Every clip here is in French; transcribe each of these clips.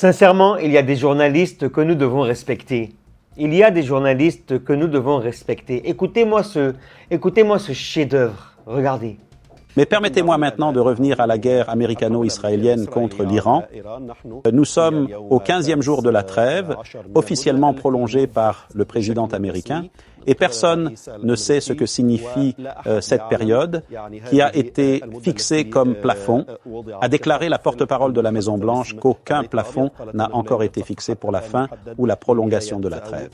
Sincèrement, il y a des journalistes que nous devons respecter. Il y a des journalistes que nous devons respecter. Écoutez-moi ce chef-d'œuvre. Regardez. Mais permettez-moi maintenant de revenir à la guerre américano-israélienne contre l'Iran. Nous sommes au 15e jour de la trêve, officiellement prolongée par le président américain, et personne ne sait ce que signifie cette période qui a été fixée comme plafond. A déclaré la porte-parole de la Maison-Blanche qu'aucun plafond n'a encore été fixé pour la fin ou la prolongation de la trêve.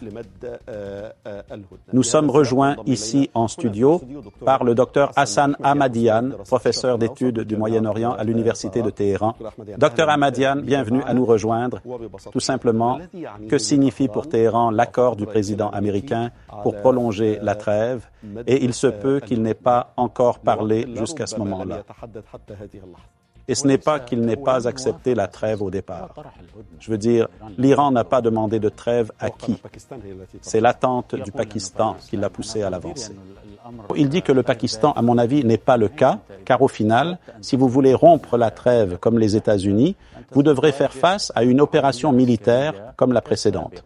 Nous sommes rejoints ici en studio par le docteur Hassan Ahmadian, professeur d'études du Moyen-Orient à l'Université de Téhéran. Docteur Ahmadian, bienvenue à nous rejoindre. Tout simplement, que signifie pour Téhéran l'accord du président américain pour prolonger la trêve, et il se peut qu'il n'ait pas encore parlé jusqu'à ce moment-là. Et ce n'est pas qu'il n'ait pas accepté la trêve au départ. Je veux dire, l'Iran n'a pas demandé de trêve à qui? C'est l'attente du Pakistan qui l'a poussé à l'avancer. Il dit que le Pakistan, à mon avis, n'est pas le cas, car au final, si vous voulez rompre la trêve comme les États-Unis, vous devrez faire face à une opération militaire comme la précédente.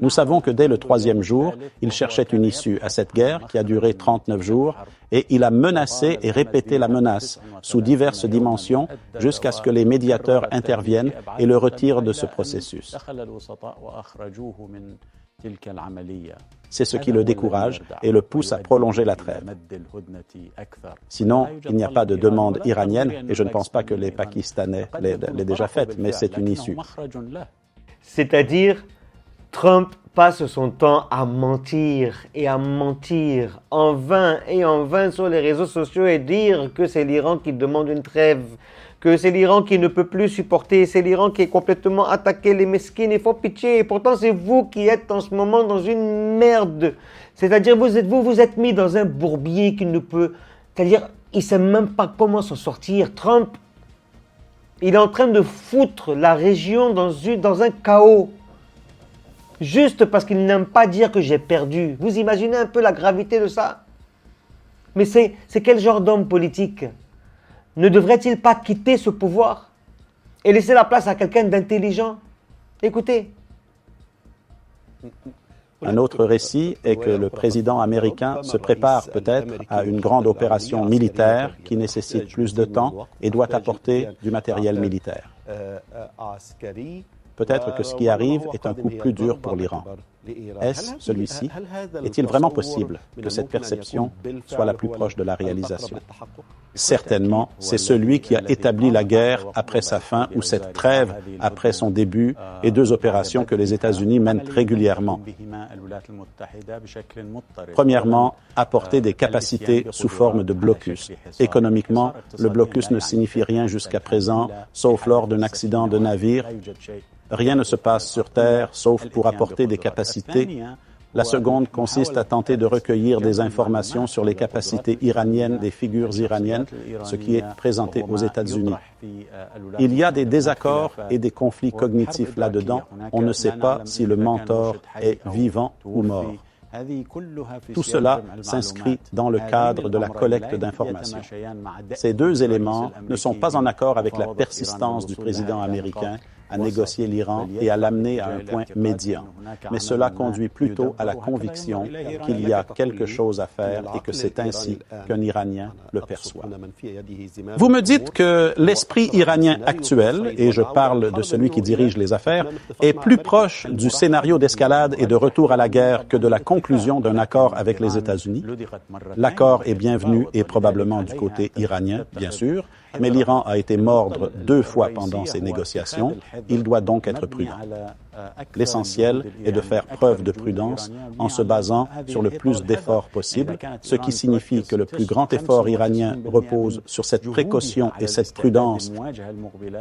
Nous savons que dès le 3e jour, il cherchait une issue à cette guerre qui a duré 39 jours et il a menacé et répété la menace sous diverses dimensions jusqu'à ce que les médiateurs interviennent et le retirent de ce processus. C'est ce qui le décourage et le pousse à prolonger la trêve. Sinon, il n'y a pas de demande iranienne et je ne pense pas que les Pakistanais l'aient déjà faite, mais c'est une issue. C'est-à-dire, Trump passe son temps à mentir et à mentir en vain et en vain sur les réseaux sociaux et dire que c'est l'Iran qui demande une trêve, que c'est l'Iran qui ne peut plus supporter, c'est l'Iran qui est complètement attaqué, les mesquines, il faut pitié. Et pourtant, c'est vous qui êtes en ce moment dans une merde. C'est-à-dire, vous êtes mis dans un bourbier qui ne peut... C'est-à-dire, il ne sait même pas comment s'en sortir. Trump, il est en train de foutre la région dans un chaos. Juste parce qu'il n'aime pas dire que j'ai perdu. Vous imaginez un peu la gravité de ça? Mais c'est quel genre d'homme politique? Ne devrait-il pas quitter ce pouvoir et laisser la place à quelqu'un d'intelligent? Écoutez. Un autre récit est que le président américain se prépare peut-être à une grande opération militaire qui nécessite plus de temps et doit apporter du matériel militaire. Peut-être que ce qui arrive est un coup plus dur pour l'Iran. Est-ce celui-ci? Est-il vraiment possible que cette perception soit la plus proche de la réalisation? Certainement, c'est celui qui a établi la guerre après sa fin ou cette trêve après son début et deux opérations que les États-Unis mènent régulièrement. Premièrement, apporter des capacités sous forme de blocus. Économiquement, le blocus ne signifie rien jusqu'à présent, sauf lors d'un accident de navire. Rien ne se passe sur Terre, sauf pour apporter des capacités. La seconde consiste à tenter de recueillir des informations sur les capacités iraniennes, des figures iraniennes, ce qui est présenté aux États-Unis. Il y a des désaccords et des conflits cognitifs là-dedans. On ne sait pas si le mentor est vivant ou mort. Tout cela s'inscrit dans le cadre de la collecte d'informations. Ces deux éléments ne sont pas en accord avec la persistance du président américain à négocier l'Iran et à l'amener à un point médian. Mais cela conduit plutôt à la conviction qu'il y a quelque chose à faire et que c'est ainsi qu'un Iranien le perçoit. Vous me dites que l'esprit iranien actuel, et je parle de celui qui dirige les affaires, est plus proche du scénario d'escalade et de retour à la guerre que de la conclusion d'un accord avec les États-Unis. L'accord est bienvenu et probablement du côté iranien, bien sûr, mais l'Iran a été mordre 2 fois pendant ces négociations. Il doit donc être prudent. L'essentiel est de faire preuve de prudence en se basant sur le plus d'efforts possible, ce qui signifie que le plus grand effort iranien repose sur cette précaution et cette prudence.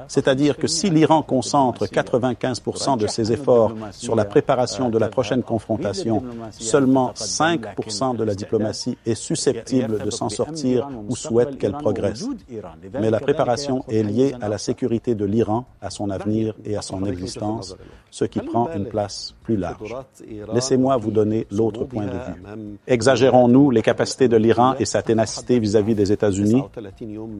C'est-à-dire que si l'Iran concentre 95% de ses efforts sur la préparation de la prochaine confrontation, seulement 5% de la diplomatie est susceptible de s'en sortir ou souhaite qu'elle progresse. Mais la préparation est liée à la sécurité de l'Iran, à son avenir et à son existence, ce ce qui prend une place plus large. Laissez-moi vous donner l'autre point de vue. Exagérons-nous les capacités de l'Iran et sa ténacité vis-à-vis des États-Unis?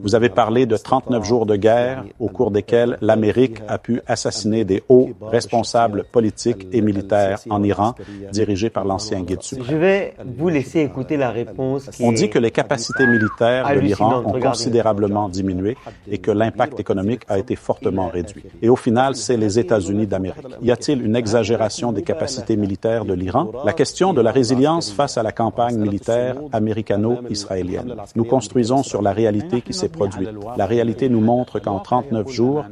Vous avez parlé de 39 jours de guerre au cours desquels l'Amérique a pu assassiner des hauts responsables politiques et militaires en Iran, dirigés par l'ancien guide suprême. Je vais vous laisser écouter la réponse On dit que les capacités militaires de l'Iran ont considérablement diminué et que l'impact économique a été fortement réduit. Et au final, c'est les États-Unis d'Amérique. Y a-t-il une exagération des capacités militaires de l'Iran? La question de la résilience face à la campagne militaire américano-israélienne. Nous construisons sur la réalité qui s'est produite. La réalité nous montre qu'en 39 jours,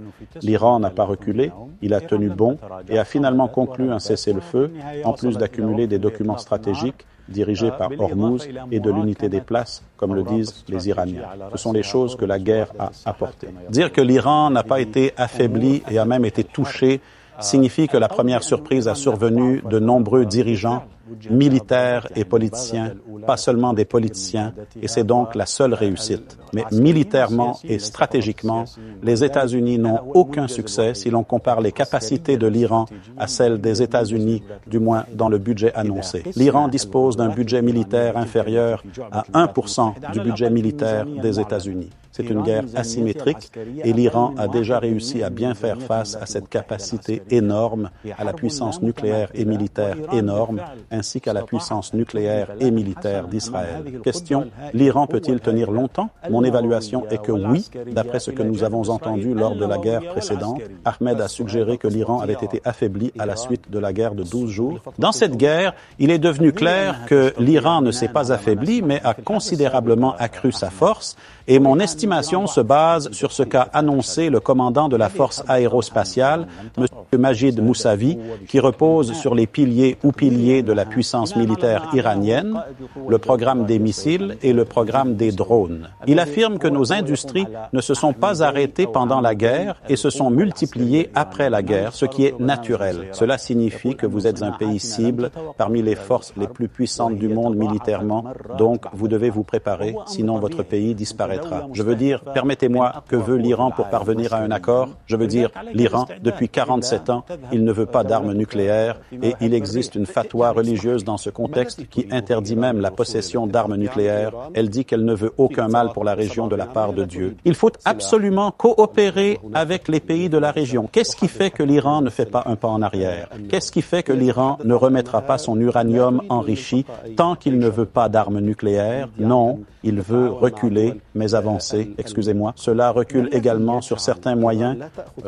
l'Iran n'a pas reculé, il a tenu bon et a finalement conclu un cessez-le-feu, en plus d'accumuler des documents stratégiques dirigés par Hormuz et de l'unité des places, comme le disent les Iraniens. Ce sont les choses que la guerre a apportées. Dire que l'Iran n'a pas été affaibli et a même été touché signifie que la première surprise a survenu de nombreux dirigeants militaires et politiciens, pas seulement des politiciens, et c'est donc la seule réussite. Mais militairement et stratégiquement, les États-Unis n'ont aucun succès si l'on compare les capacités de l'Iran à celles des États-Unis, du moins dans le budget annoncé. L'Iran dispose d'un budget militaire inférieur à 1% du budget militaire des États-Unis. C'est une guerre asymétrique et l'Iran a déjà réussi à bien faire face à cette capacité énorme, à la puissance nucléaire et militaire énorme, ainsi qu'à la puissance nucléaire et militaire d'Israël. Question, l'Iran peut-il tenir longtemps? Mon évaluation est que oui, d'après ce que nous avons entendu lors de la guerre précédente. Ahmed a suggéré que l'Iran avait été affaibli à la suite de la guerre de 12 jours. Dans cette guerre, il est devenu clair que l'Iran ne s'est pas affaibli, mais a considérablement accru sa force, et mon estimation se base sur ce qu'a annoncé le commandant de la force aérospatiale, M. Majid Moussavi, qui repose sur les piliers de la puissance militaire iranienne, le programme des missiles et le programme des drones. Il affirme que nos industries ne se sont pas arrêtées pendant la guerre et se sont multipliées après la guerre, ce qui est naturel. Cela signifie que vous êtes un pays cible parmi les forces les plus puissantes du monde militairement, donc vous devez vous préparer, sinon votre pays disparaîtra. Je veux dire, permettez-moi, que veut l'Iran pour parvenir à un accord? Je veux dire, l'Iran, depuis 47 ans, il ne veut pas d'armes nucléaires et il existe une fatwa religieuse dans ce contexte qui interdit même la possession d'armes nucléaires. Elle dit qu'elle ne veut aucun mal pour la région de la part de Dieu. Il faut absolument coopérer avec les pays de la région. Qu'est-ce qui fait que l'Iran ne fait pas un pas en arrière? Qu'est-ce qui fait que l'Iran ne remettra pas son uranium enrichi tant qu'il ne veut pas d'armes nucléaires? Non, il veut reculer, mais avancer. Excusez-moi. Cela recule également sur certains moyens,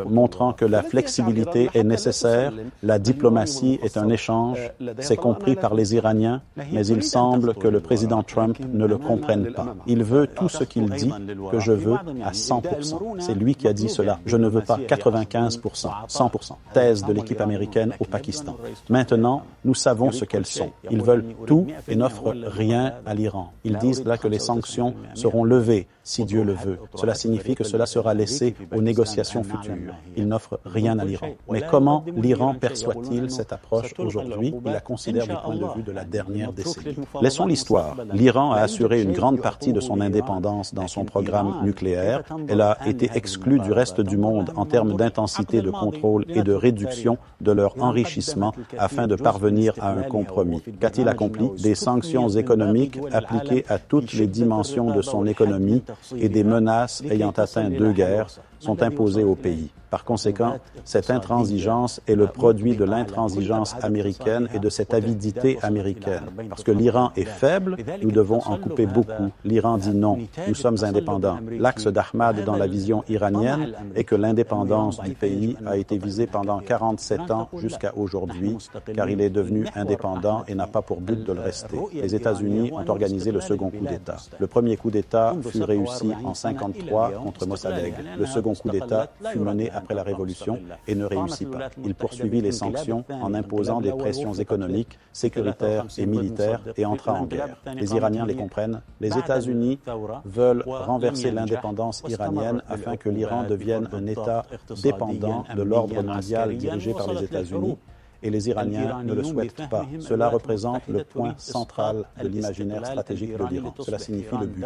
montrant que la flexibilité est nécessaire. La diplomatie est un échange. C'est compris par les Iraniens, mais il semble que le président Trump ne le comprenne pas. Il veut tout ce qu'il dit que je veux à 100%. C'est lui qui a dit cela. Je ne veux pas 95%, 100%. Thèse de l'équipe américaine au Pakistan. Maintenant, nous savons ce qu'elles sont. Ils veulent tout et n'offrent rien à l'Iran. Ils disent là que les sanctions seront levées si Dieu le veut. Cela signifie que cela sera laissé aux négociations futures. Ils n'offrent rien à l'Iran. Mais comment l'Iran perçoit-il cette approche aujourd'hui? Il la considère du point de vue de la dernière décennie. Laissons l'histoire. L'Iran a assuré une grande partie de son indépendance dans son programme nucléaire. Elle a été exclue du reste du monde en termes d'intensité de contrôle et de réduction de leur enrichissement afin de parvenir à un compromis. Qu'a-t-il accompli? Des sanctions économiques appliquées à toutes les dimensions de son économie et des menaces ayant atteint 2 guerres sont imposées au pays. Par conséquent, cette intransigeance est le produit de l'intransigeance américaine et de cette avidité américaine. Parce que l'Iran est faible, nous devons en couper beaucoup. L'Iran dit non, nous sommes indépendants. L'axe d'Ahmad dans la vision iranienne est que l'indépendance du pays a été visée pendant 47 ans jusqu'à aujourd'hui, car il est devenu indépendant et n'a pas pour but de le rester. Les États-Unis ont organisé le second coup d'État. Le premier coup d'État fut réussi en 1953 contre Mossadegh. Le second coup d'État fut mené après la Révolution et ne réussit pas. Il poursuivit les sanctions en imposant des pressions économiques, sécuritaires et militaires et entra en guerre. Les Iraniens les comprennent. Les États-Unis veulent renverser l'indépendance iranienne afin que l'Iran devienne un État dépendant de l'ordre mondial dirigé par les États-Unis. Et les Iraniens ne le souhaitent pas. Cela représente le point central de l'imaginaire stratégique de l'Iran. Cela signifie le but.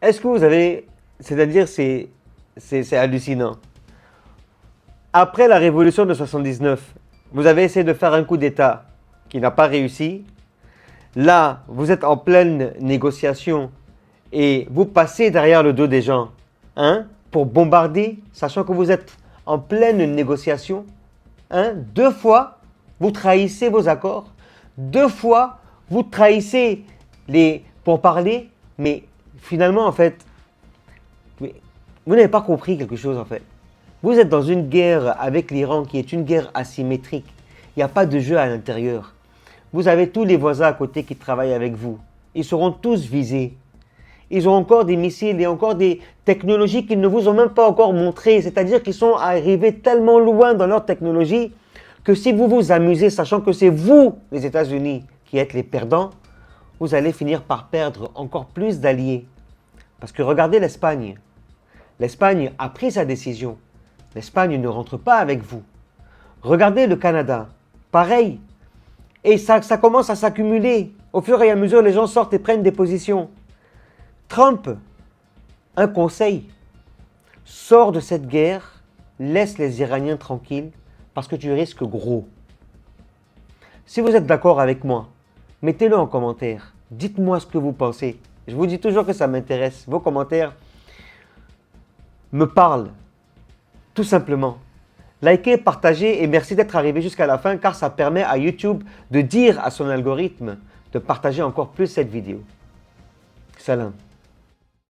Est-ce que vous avez... C'est-à-dire, c'est hallucinant. Après la révolution de 79, vous avez essayé de faire un coup d'État qui n'a pas réussi. Là, vous êtes en pleine négociation et vous passez derrière le dos des gens, hein, pour bombarder, sachant que vous êtes en pleine négociation. Hein, 2 fois, vous trahissez vos accords. 2 fois, vous trahissez les pourparlers. Mais finalement, en fait, vous n'avez pas compris quelque chose, en fait. Vous êtes dans une guerre avec l'Iran qui est une guerre asymétrique. Il n'y a pas de jeu à l'intérieur. Vous avez tous les voisins à côté qui travaillent avec vous. Ils seront tous visés. Ils ont encore des missiles et encore des technologies qu'ils ne vous ont même pas encore montrées. C'est-à-dire qu'ils sont arrivés tellement loin dans leur technologie que si vous vous amusez, sachant que c'est vous, les États-Unis, qui êtes les perdants, vous allez finir par perdre encore plus d'alliés. Parce que regardez l'Espagne. L'Espagne a pris sa décision. L'Espagne ne rentre pas avec vous. Regardez le Canada. Pareil. Et ça commence à s'accumuler. Au fur et à mesure, les gens sortent et prennent des positions. Trump, un conseil, sors de cette guerre, laisse les Iraniens tranquilles parce que tu risques gros. Si vous êtes d'accord avec moi, mettez-le en commentaire. Dites-moi ce que vous pensez. Je vous dis toujours que ça m'intéresse. Vos commentaires me parlent, tout simplement. Likez, partagez et merci d'être arrivé jusqu'à la fin car ça permet à YouTube de dire à son algorithme de partager encore plus cette vidéo. Salam.